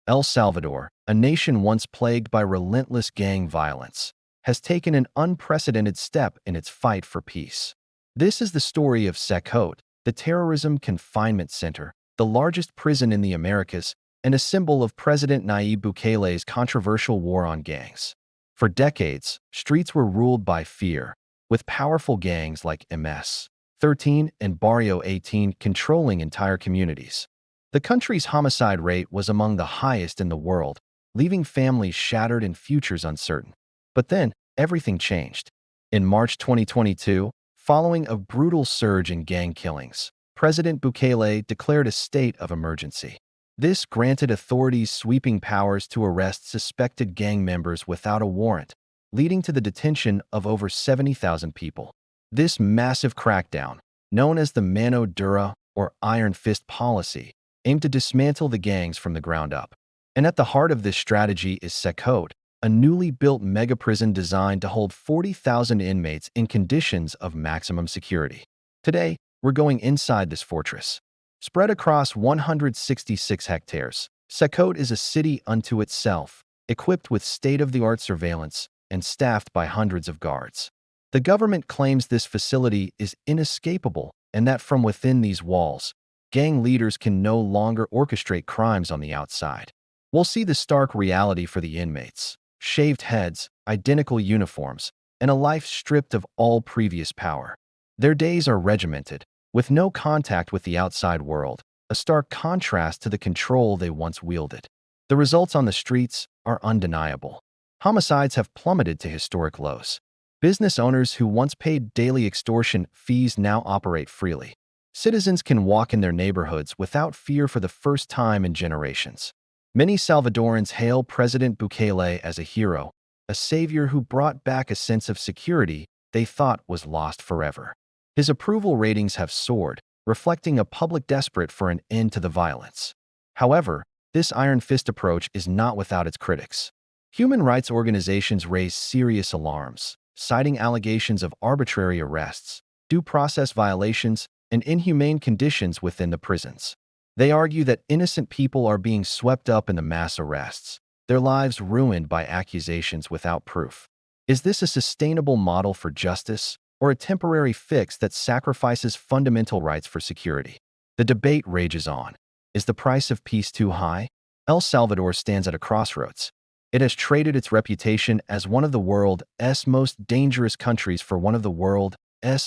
El Salvador, a nation once plagued by relentless gang violence, has taken an unprecedented step in its fight for peace. This is the story of CECOT, the Terrorism Confinement Center, the largest prison in the Americas, and a symbol of President Nayib Bukele's controversial war on gangs. For decades, streets were ruled by fear, with powerful gangs like MS-13 and Barrio 18 controlling entire communities. The country's homicide rate was among the highest in the world, leaving families shattered and futures uncertain. But then, everything changed. In March 2022, following a brutal surge in gang killings, President Bukele declared a state of emergency. This granted authorities sweeping powers to arrest suspected gang members without a warrant, leading to the detention of over 70,000 people. This massive crackdown, known as the mano dura or iron fist policy, aimed to dismantle the gangs from the ground up. And at the heart of this strategy is CECOT, a newly built mega-prison designed to hold 40,000 inmates in conditions of maximum security. Today, we're going inside this fortress. Spread across 166 hectares, CECOT is a city unto itself, equipped with state-of-the-art surveillance and staffed by hundreds of guards. The government claims this facility is inescapable and that from within these walls, gang leaders can no longer orchestrate crimes on the outside. We'll see the stark reality for the inmates: shaved heads, identical uniforms, and a life stripped of all previous power. Their days are regimented, with no contact with the outside world, a stark contrast to the control they once wielded. The results on the streets are undeniable. Homicides have plummeted to historic lows. Business owners who once paid daily extortion fees now operate freely. Citizens can walk in their neighborhoods without fear for the first time in generations. Many Salvadorans hail President Bukele as a hero, a savior who brought back a sense of security they thought was lost forever. His approval ratings have soared, reflecting a public desperate for an end to the violence. However, this iron fist approach is not without its critics. Human rights organizations raise serious alarms, citing allegations of arbitrary arrests, due process violations, and inhumane conditions within the prisons. They argue that innocent people are being swept up in the mass arrests, their lives ruined by accusations without proof. Is this a sustainable model for justice, or a temporary fix that sacrifices fundamental rights for security? The debate rages on. Is the price of peace too high? El Salvador stands at a crossroads. It has traded its reputation as one of the world's most dangerous countries for one of the world's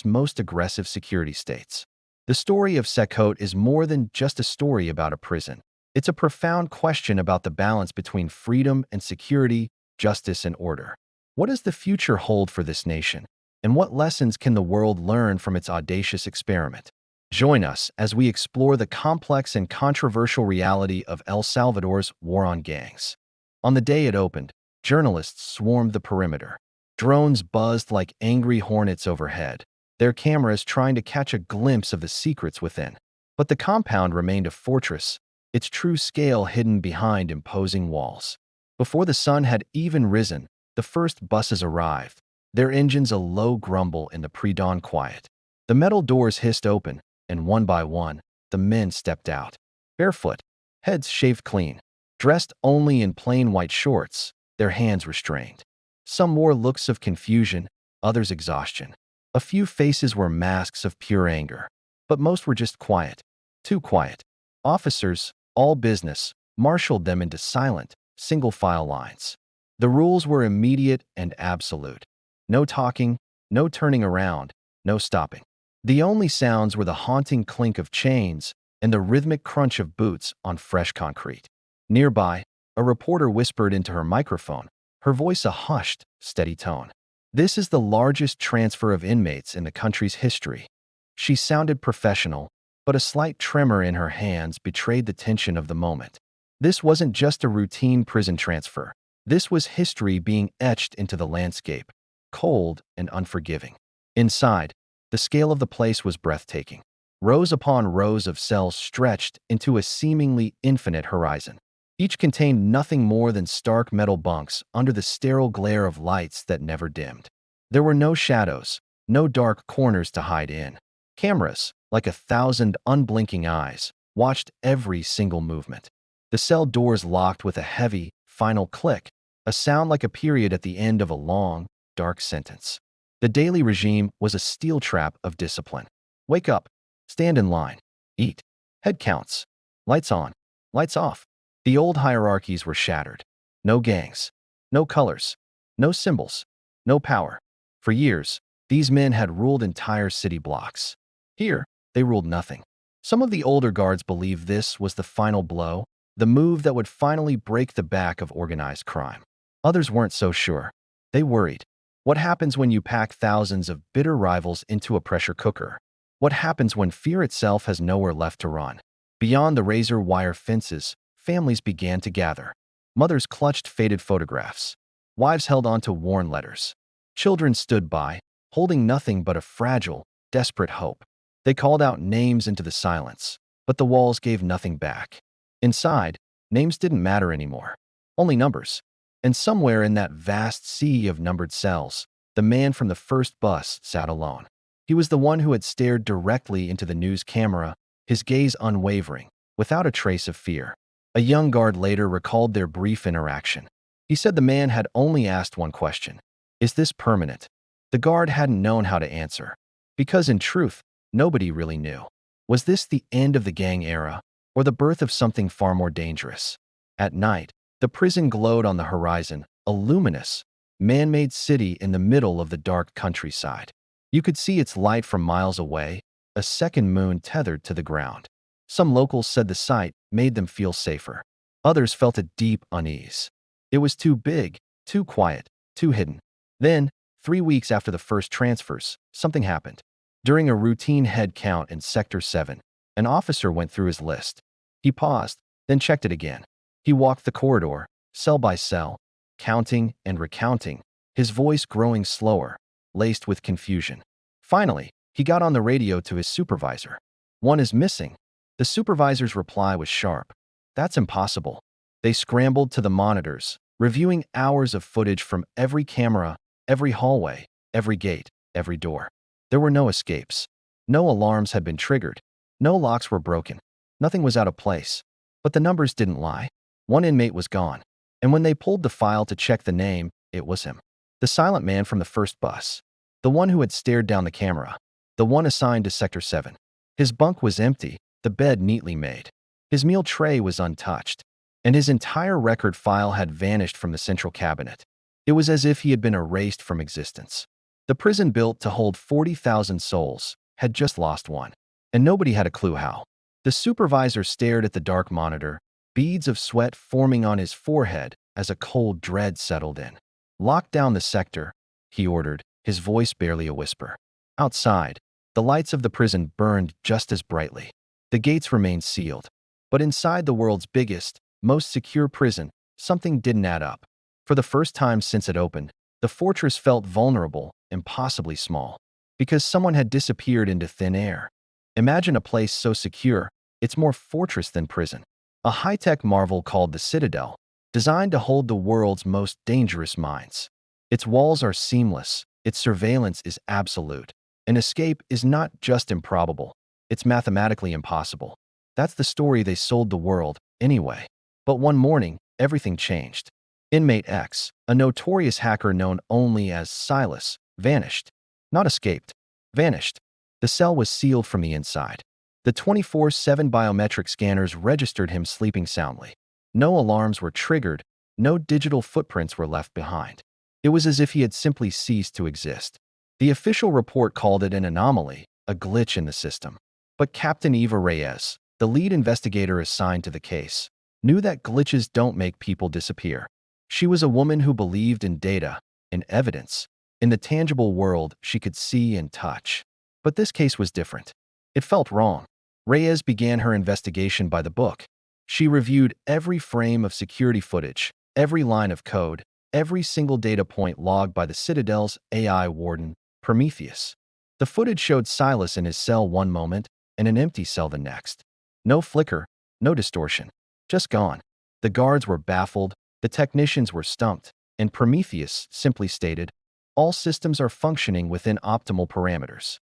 most aggressive security states. The story of CECOT is more than just a story about a prison. It's a profound question about the balance between freedom and security, justice and order. What does the future hold for this nation? And what lessons can the world learn from its audacious experiment? Join us as we explore the complex and controversial reality of El Salvador's war on gangs. On the day it opened, journalists swarmed the perimeter. Drones buzzed like angry hornets overhead, their cameras trying to catch a glimpse of the secrets within. But the compound remained a fortress, its true scale hidden behind imposing walls. Before the sun had even risen, the first buses arrived, their engines a low grumble in the pre-dawn quiet. The metal doors hissed open, and one by one, the men stepped out. Barefoot, heads shaved clean, dressed only in plain white shorts, their hands restrained. Some wore looks of confusion, others exhaustion. A few faces were masks of pure anger, but most were just quiet. Too quiet. Officers, all business, marshaled them into silent, single-file lines. The rules were immediate and absolute. No talking, no turning around, no stopping. The only sounds were the haunting clink of chains and the rhythmic crunch of boots on fresh concrete. Nearby, a reporter whispered into her microphone, her voice a hushed, steady tone. This is the largest transfer of inmates in the country's history. She sounded professional, but a slight tremor in her hands betrayed the tension of the moment. This wasn't just a routine prison transfer. This was history being etched into the landscape, cold and unforgiving. Inside, the scale of the place was breathtaking. Rows upon rows of cells stretched into a seemingly infinite horizon. Each contained nothing more than stark metal bunks under the sterile glare of lights that never dimmed. There were no shadows, no dark corners to hide in. Cameras, like 1,000 unblinking eyes, watched every single movement. The cell doors locked with a heavy, final click, a sound like a period at the end of a long, dark sentence. The daily regime was a steel trap of discipline. Wake up, stand in line, eat, head counts, lights on, lights off. The old hierarchies were shattered. No gangs, no colors, no symbols, no power. For years, these men had ruled entire city blocks. Here, they ruled nothing. Some of the older guards believed this was the final blow, the move that would finally break the back of organized crime. Others weren't so sure. They worried. What happens when you pack thousands of bitter rivals into a pressure cooker? What happens when fear itself has nowhere left to run? Beyond the razor wire fences, families began to gather. Mothers clutched faded photographs. Wives held on to worn letters. Children stood by, holding nothing but a fragile, desperate hope. They called out names into the silence, but the walls gave nothing back. Inside, names didn't matter anymore. Only numbers. And somewhere in that vast sea of numbered cells, the man from the first bus sat alone. He was the one who had stared directly into the news camera, his gaze unwavering, without a trace of fear. A young guard later recalled their brief interaction. He said the man had only asked one question. Is this permanent? The guard hadn't known how to answer. Because in truth, nobody really knew. Was this the end of the gang era, or the birth of something far more dangerous? At night, the prison glowed on the horizon, a luminous, man-made city in the middle of the dark countryside. You could see its light from miles away, a second moon tethered to the ground. Some locals said the sight made them feel safer. Others felt a deep unease. It was too big, too quiet, too hidden. Then, 3 weeks after the first transfers, something happened. During a routine head count in Sector 7, an officer went through his list. He paused, then checked it again. He walked the corridor, cell by cell, counting and recounting, his voice growing slower, laced with confusion. Finally, he got on the radio to his supervisor. "One is missing." The supervisor's reply was sharp. "That's impossible." They scrambled to the monitors, reviewing hours of footage from every camera, every hallway, every gate, every door. There were no escapes. No alarms had been triggered. No locks were broken. Nothing was out of place. But the numbers didn't lie. One inmate was gone. And when they pulled the file to check the name, it was him. The silent man from the first bus. The one who had stared down the camera. The one assigned to Sector 7. His bunk was empty, the bed neatly made. His meal tray was untouched. And his entire record file had vanished from the central cabinet. It was as if he had been erased from existence. The prison built to hold 40,000 souls had just lost one. And nobody had a clue how. The supervisor stared at the dark monitor, beads of sweat forming on his forehead as a cold dread settled in. "Lock down the sector," he ordered, his voice barely a whisper. Outside, the lights of the prison burned just as brightly. The gates remained sealed. But inside the world's biggest, most secure prison, something didn't add up. For the first time since it opened, the fortress felt vulnerable, impossibly small. Because someone had disappeared into thin air. Imagine a place so secure, it's more fortress than prison. A high-tech marvel called the Citadel, designed to hold the world's most dangerous minds. Its walls are seamless, its surveillance is absolute. An escape is not just improbable, it's mathematically impossible. That's the story they sold the world, anyway. But one morning, everything changed. Inmate X, a notorious hacker known only as Silas, vanished. Not escaped. Vanished. The cell was sealed from the inside. The 24/7 biometric scanners registered him sleeping soundly. No alarms were triggered, no digital footprints were left behind. It was as if he had simply ceased to exist. The official report called it an anomaly, a glitch in the system. But Captain Eva Reyes, the lead investigator assigned to the case, knew that glitches don't make people disappear. She was a woman who believed in data, in evidence, in the tangible world she could see and touch. But this case was different. It felt wrong. Reyes began her investigation by the book. She reviewed every frame of security footage, every line of code, every single data point logged by the Citadel's AI warden, Prometheus. The footage showed Silas in his cell one moment and an empty cell the next. No flicker, no distortion. Just gone. The guards were baffled, the technicians were stumped, and Prometheus simply stated, "All systems are functioning within optimal parameters."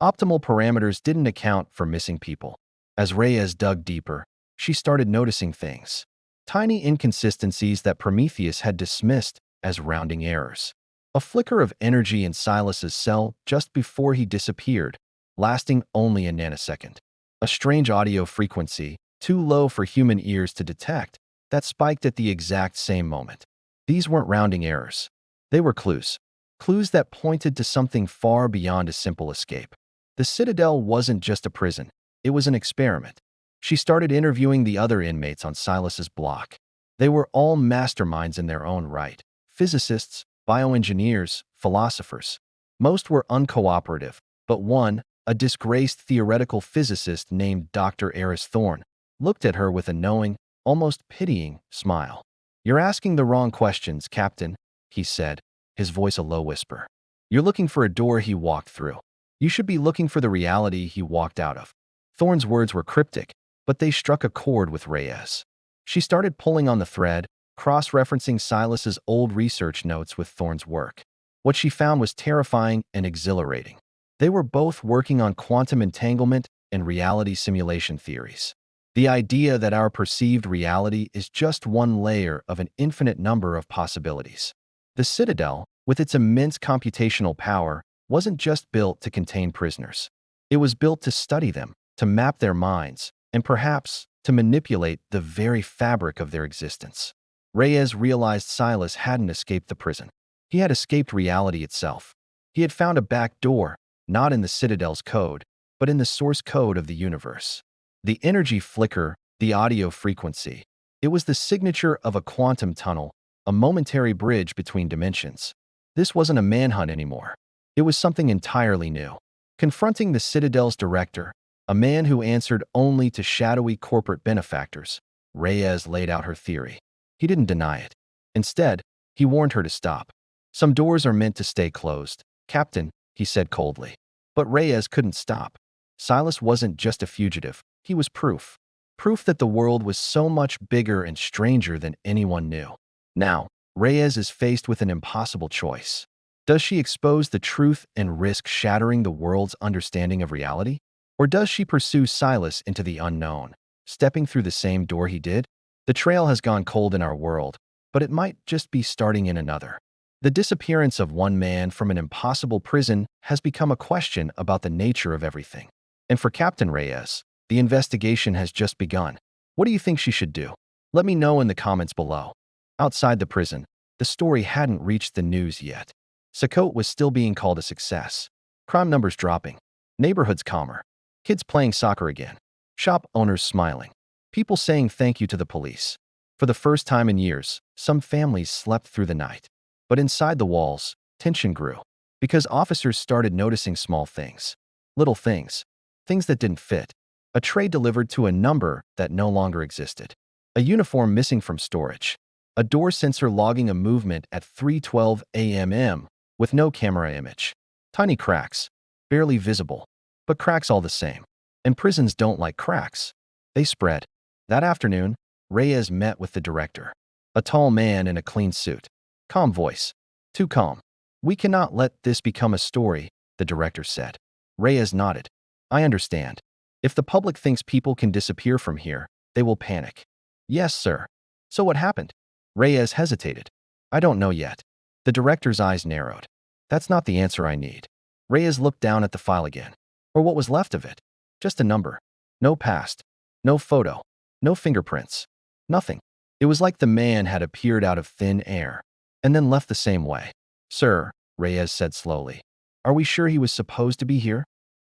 Optimal parameters didn't account for missing people. As Reyes dug deeper, she started noticing things. tiny inconsistencies that Prometheus had dismissed as rounding errors. A flicker of energy in Silas's cell just before he disappeared, lasting only a nanosecond. A strange audio frequency, too low for human ears to detect, that spiked at the exact same moment. These weren't rounding errors. They were clues. Clues that pointed to something far beyond a simple escape. The Citadel wasn't just a prison. It was an experiment. She started interviewing the other inmates on Silas's block. They were all masterminds in their own right. Physicists, bioengineers, philosophers. Most were uncooperative, but one, a disgraced theoretical physicist named Dr. Eris Thorne, looked at her with a knowing, almost pitying smile. "You're asking the wrong questions, Captain," he said, his voice a low whisper. "You're looking for a door he walked through. You should be looking for the reality he walked out of." Thorne's words were cryptic, but they struck a chord with Reyes. She started pulling on the thread, cross-referencing Silas's old research notes with Thorne's work. What she found was terrifying and exhilarating. They were both working on quantum entanglement and reality simulation theories. The idea that our perceived reality is just one layer of an infinite number of possibilities. The Citadel, with its immense computational power, wasn't just built to contain prisoners. It was built to study them, to map their minds, and perhaps to manipulate the very fabric of their existence. Reyes realized Silas hadn't escaped the prison. He had escaped reality itself. He had found a back door, not in the Citadel's code, but in the source code of the universe. The energy flicker, the audio frequency. It was the signature of a quantum tunnel, a momentary bridge between dimensions. This wasn't a manhunt anymore. It was something entirely new. Confronting the Citadel's director, a man who answered only to shadowy corporate benefactors, Reyes laid out her theory. He didn't deny it. Instead, he warned her to stop. "Some doors are meant to stay closed, Captain," he said coldly. But Reyes couldn't stop. Silas wasn't just a fugitive. He was proof. Proof that the world was so much bigger and stranger than anyone knew. Now, Reyes is faced with an impossible choice. Does she expose the truth and risk shattering the world's understanding of reality? Or does she pursue Silas into the unknown, stepping through the same door he did? The trail has gone cold in our world, but it might just be starting in another. The disappearance of one man from an impossible prison has become a question about the nature of everything. And for Captain Reyes, the investigation has just begun. What do you think she should do? Let me know in the comments below. Outside the prison, the story hadn't reached the news yet. CECOT was still being called a success. Crime numbers dropping. Neighborhoods calmer. Kids playing soccer again. Shop owners smiling. People saying thank you to the police. For the first time in years, some families slept through the night. But inside the walls, tension grew. Because officers started noticing small things. Little things. Things that didn't fit. A tray delivered to a number that no longer existed. A uniform missing from storage. A door sensor logging a movement at 3:12 a.m. with no camera image. Tiny cracks. Barely visible. But cracks all the same. And prisons don't like cracks. They spread. That afternoon, Reyes met with the director. A tall man in a clean suit. Calm voice. Too calm. "We cannot let this become a story," the director said. Reyes nodded. "I understand. If the public thinks people can disappear from here, they will panic." "Yes, sir." "So what happened?" Reyes hesitated. "I don't know yet." The director's eyes narrowed. "That's not the answer I need." Reyes looked down at the file again. Or what was left of it. Just a number. No past. No photo. No fingerprints. Nothing. It was like the man had appeared out of thin air and then left the same way. "Sir," Reyes said slowly, "are we sure he was supposed to be here?"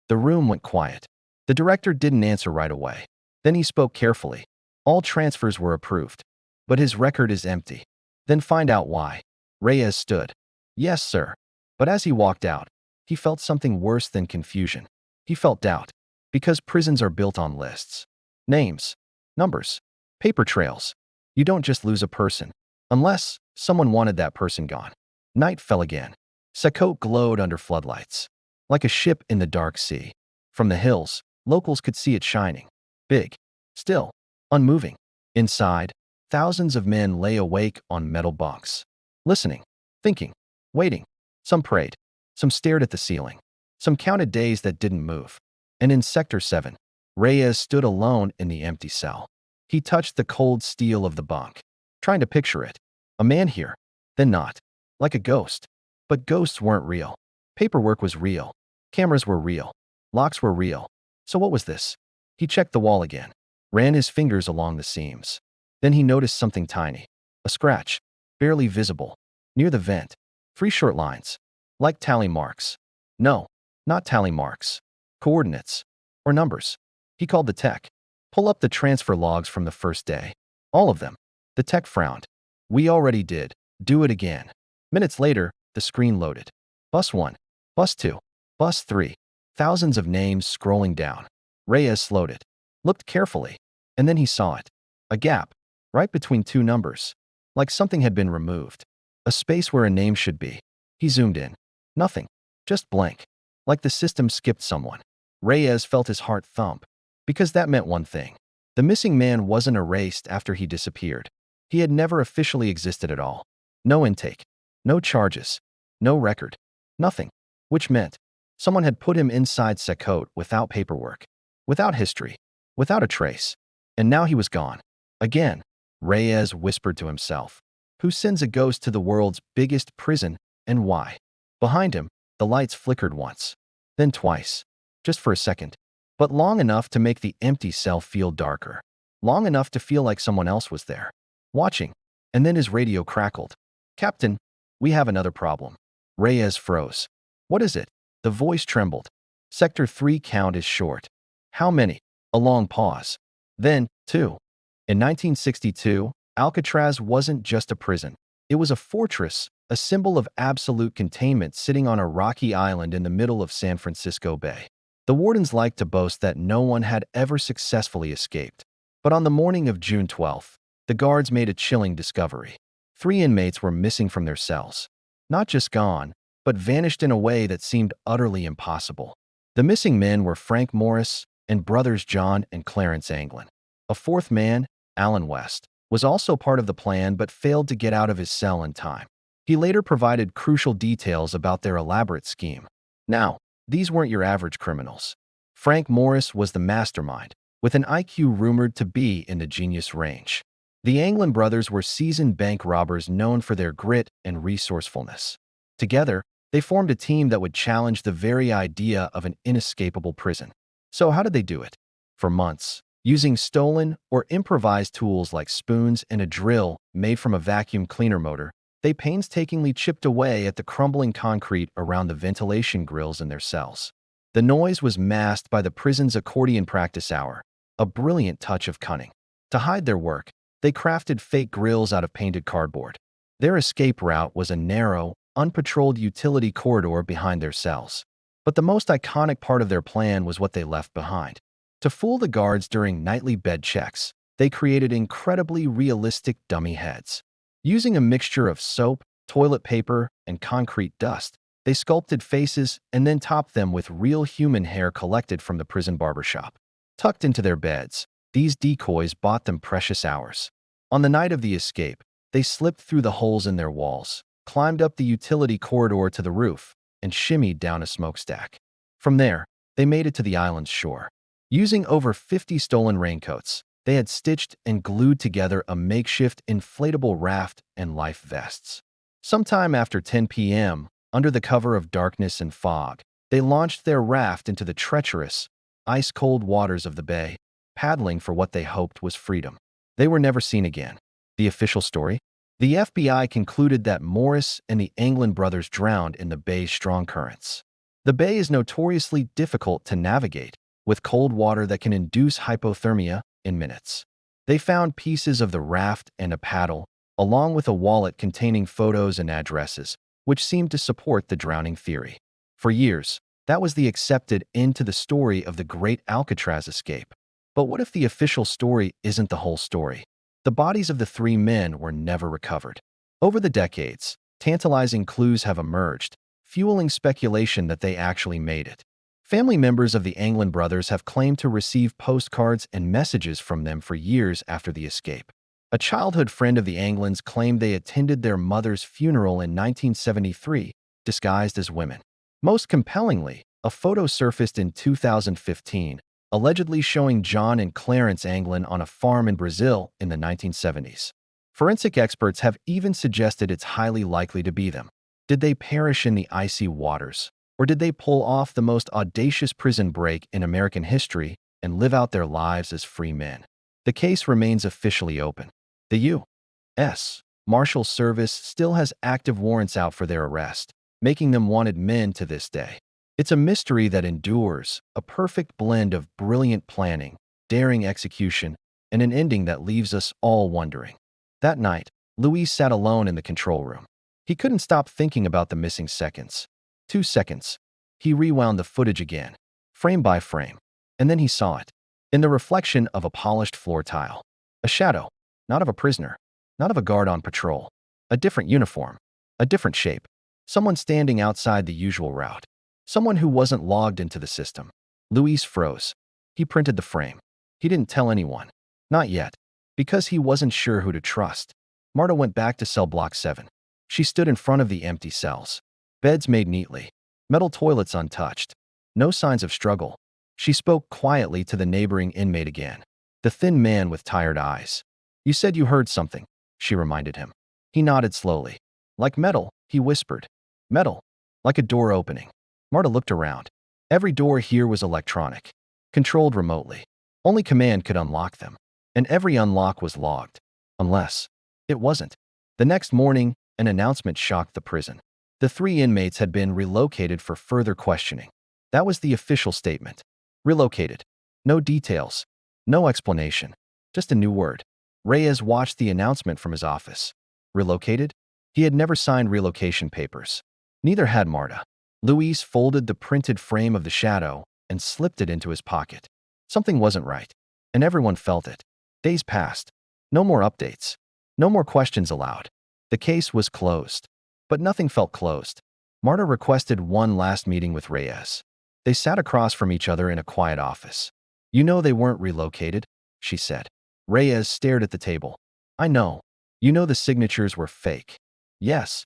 The room went quiet. The director didn't answer right away. Then he spoke carefully. "All transfers were approved, but his record is empty." "Then find out why." Reyes stood. "Yes, sir." But as he walked out, he felt something worse than confusion. He felt doubt. Because prisons are built on lists. Names. Numbers. Paper trails. You don't just lose a person. Unless someone wanted that person gone. Night fell again. CECOT glowed under floodlights. Like a ship in the dark sea. From the hills, locals could see it shining. Big. Still. Unmoving. Inside, thousands of men lay awake on metal bunks. Listening. Thinking. Waiting. Some prayed. Some stared at the ceiling. Some counted days that didn't move. And in Sector 7, Reyes stood alone in the empty cell. He touched the cold steel of the bunk, trying to picture it. A man here, then not. Like a ghost. But ghosts weren't real. Paperwork was real. Cameras were real. Locks were real. So what was this? He checked the wall again, ran his fingers along the seams. Then he noticed something tiny. A scratch, barely visible, near the vent. 3 short lines. Like tally marks. No, not tally marks. Coordinates. Or numbers. He called the tech. Pull up the transfer logs from the first day. All of them. The tech frowned. We already did. Do it again. Minutes later, the screen loaded. Bus 1. Bus 2. Bus 3. Thousands of names scrolling down. Reyes slowed it. Looked carefully. And then he saw it. A gap. Right between 2 numbers. Like something had been removed. A space where a name should be. He zoomed in. Nothing. Just blank. Like the system skipped someone. Reyes felt his heart thump. Because that meant one thing. The missing man wasn't erased after he disappeared. He had never officially existed at all. No intake. No charges. No record. Nothing. Which meant someone had put him inside CECOT without paperwork. Without history. Without a trace. And now he was gone. Again. Reyes whispered to himself. Who sends a ghost to the world's biggest prison, and why? Behind him, the lights flickered once. Then twice. Just for a second. But long enough to make the empty cell feel darker. Long enough to feel like someone else was there. Watching. And then his radio crackled. Captain, we have another problem. Reyes froze. What is it? The voice trembled. Sector 3 count is short. How many? A long pause. Then, 2. In 1962, Alcatraz wasn't just a prison. It was a fortress, a symbol of absolute containment sitting on a rocky island in the middle of San Francisco Bay. The wardens liked to boast that no one had ever successfully escaped. But on the morning of June 12th, the guards made a chilling discovery. 3 inmates were missing from their cells. Not just gone, but vanished in a way that seemed utterly impossible. The missing men were Frank Morris and brothers John and Clarence Anglin. A 4th man, Alan West, was also part of the plan but failed to get out of his cell in time. He later provided crucial details about their elaborate scheme. Now, these weren't your average criminals. Frank Morris was the mastermind, with an IQ rumored to be in the genius range. The Anglin brothers were seasoned bank robbers known for their grit and resourcefulness. Together, they formed a team that would challenge the very idea of an inescapable prison. So how did they do it? For months, using stolen or improvised tools like spoons and a drill made from a vacuum cleaner motor, they painstakingly chipped away at the crumbling concrete around the ventilation grills in their cells. The noise was masked by the prison's accordion practice hour, a brilliant touch of cunning. To hide their work, they crafted fake grills out of painted cardboard. Their escape route was a narrow, unpatrolled utility corridor behind their cells. But the most iconic part of their plan was what they left behind. To fool the guards during nightly bed checks, they created incredibly realistic dummy heads. Using a mixture of soap, toilet paper, and concrete dust, they sculpted faces and then topped them with real human hair collected from the prison barbershop. Tucked into their beds, these decoys bought them precious hours. On the night of the escape, they slipped through the holes in their walls, climbed up the utility corridor to the roof, and shimmied down a smokestack. From there, they made it to the island's shore. Using over 50 stolen raincoats, they had stitched and glued together a makeshift inflatable raft and life vests. Sometime after 10 p.m., under the cover of darkness and fog, they launched their raft into the treacherous, ice-cold waters of the bay, paddling for what they hoped was freedom. They were never seen again. The official story? The FBI concluded that Morris and the Anglin brothers drowned in the bay's strong currents. The bay is notoriously difficult to navigate, with cold water that can induce hypothermia in minutes. They found pieces of the raft and a paddle, along with a wallet containing photos and addresses, which seemed to support the drowning theory. For years, that was the accepted end to the story of the great Alcatraz escape. But what if the official story isn't the whole story? The bodies of the 3 men were never recovered. Over the decades, tantalizing clues have emerged, fueling speculation that they actually made it. Family members of the Anglin brothers have claimed to receive postcards and messages from them for years after the escape. A childhood friend of the Anglins claimed they attended their mother's funeral in 1973, disguised as women. Most compellingly, a photo surfaced in 2015, allegedly showing John and Clarence Anglin on a farm in Brazil in the 1970s. Forensic experts have even suggested it's highly likely to be them. Did they perish in the icy waters? Or did they pull off the most audacious prison break in American history and live out their lives as free men? The case remains officially open. The U.S. Marshal Service still has active warrants out for their arrest, making them wanted men to this day. It's a mystery that endures, a perfect blend of brilliant planning, daring execution, and an ending that leaves us all wondering. That night, Luis sat alone in the control room. He couldn't stop thinking about the missing seconds. 2 seconds. He rewound the footage again, frame by frame, and then he saw it. In the reflection of a polished floor tile. A shadow, not of a prisoner, not of a guard on patrol. A different uniform, a different shape. Someone standing outside the usual route. Someone who wasn't logged into the system. Luis froze. He printed the frame. He didn't tell anyone. Not yet. Because he wasn't sure who to trust. Marta went back to cell block 7. She stood in front of the empty cells. Beds made neatly. Metal toilets untouched. No signs of struggle. She spoke quietly to the neighboring inmate again. The thin man with tired eyes. "You said you heard something," she reminded him. He nodded slowly. "Like metal," he whispered. "Metal. Like a door opening." Marta looked around. Every door here was electronic. Controlled remotely. Only command could unlock them. And every unlock was logged. Unless it wasn't. The next morning, an announcement shocked the prison. The 3 inmates had been relocated for further questioning. That was the official statement. Relocated. No details. No explanation. Just a new word. Reyes watched the announcement from his office. Relocated? He had never signed relocation papers. Neither had Marta. Luis folded the printed frame of the shadow and slipped it into his pocket. Something wasn't right, and everyone felt it. Days passed. No more updates. No more questions allowed. The case was closed. But nothing felt closed. Marta requested one last meeting with Reyes. They sat across from each other in a quiet office. "You know they weren't relocated," she said. Reyes stared at the table. "I know. You know the signatures were fake." "Yes."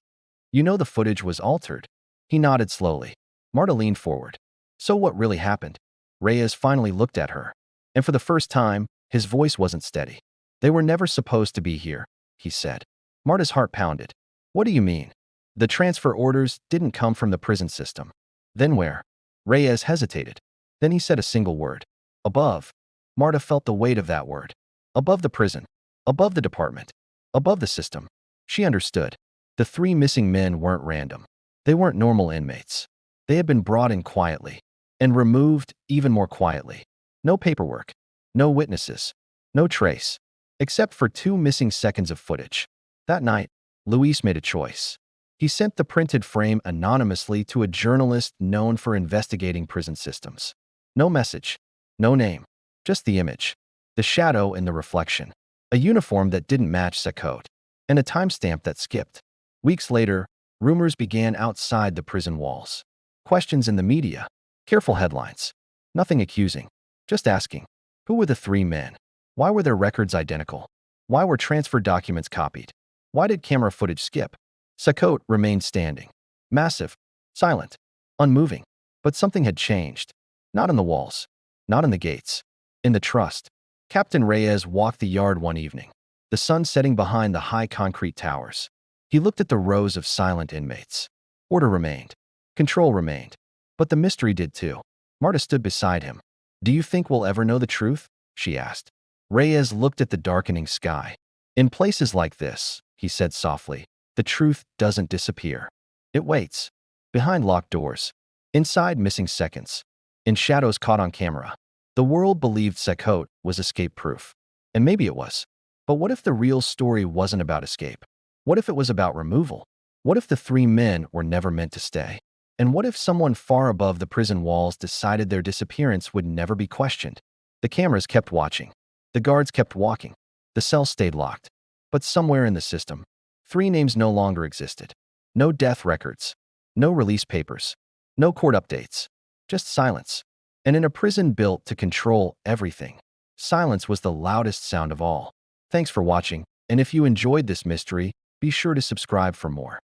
"You know the footage was altered." He nodded slowly. Marta leaned forward. "So what really happened?" Reyes finally looked at her. And for the first time, his voice wasn't steady. "They were never supposed to be here," he said. Marta's heart pounded. "What do you mean?" "The transfer orders didn't come from the prison system." "Then where?" Reyes hesitated. Then he said a single word. "Above." Marta felt the weight of that word. Above the prison. Above the department. Above the system. She understood. The 3 missing men weren't random. They weren't normal inmates. They had been brought in quietly. And removed even more quietly. No paperwork. No witnesses. No trace. Except for 2 missing seconds of footage. That night, Luis made a choice. He sent the printed frame anonymously to a journalist known for investigating prison systems. No message. No name. Just the image. The shadow in the reflection. A uniform that didn't match CECOT. And a timestamp that skipped. Weeks later, rumors began outside the prison walls. Questions in the media. Careful headlines. Nothing accusing. Just asking. Who were the 3 men? Why were their records identical? Why were transfer documents copied? Why did camera footage skip? CECOT remained standing. Massive. Silent. Unmoving. But something had changed. Not in the walls. Not in the gates. In the trust. Captain Reyes walked the yard one evening. The sun setting behind the high concrete towers. He looked at the rows of silent inmates. Order remained. Control remained. But the mystery did too. Marta stood beside him. "Do you think we'll ever know the truth?" she asked. Reyes looked at the darkening sky. "In places like this," he said softly, "the truth doesn't disappear. It waits. Behind locked doors. Inside missing seconds. In shadows caught on camera." The world believed CECOT was escape-proof. And maybe it was. But what if the real story wasn't about escape? What if it was about removal? What if the 3 men were never meant to stay? And what if someone far above the prison walls decided their disappearance would never be questioned? The cameras kept watching. The guards kept walking. The cells stayed locked. But somewhere in the system, 3 names no longer existed. No death records. No release papers. No court updates. Just silence. And in a prison built to control everything, silence was the loudest sound of all. Thanks for watching, and if you enjoyed this mystery, be sure to subscribe for more.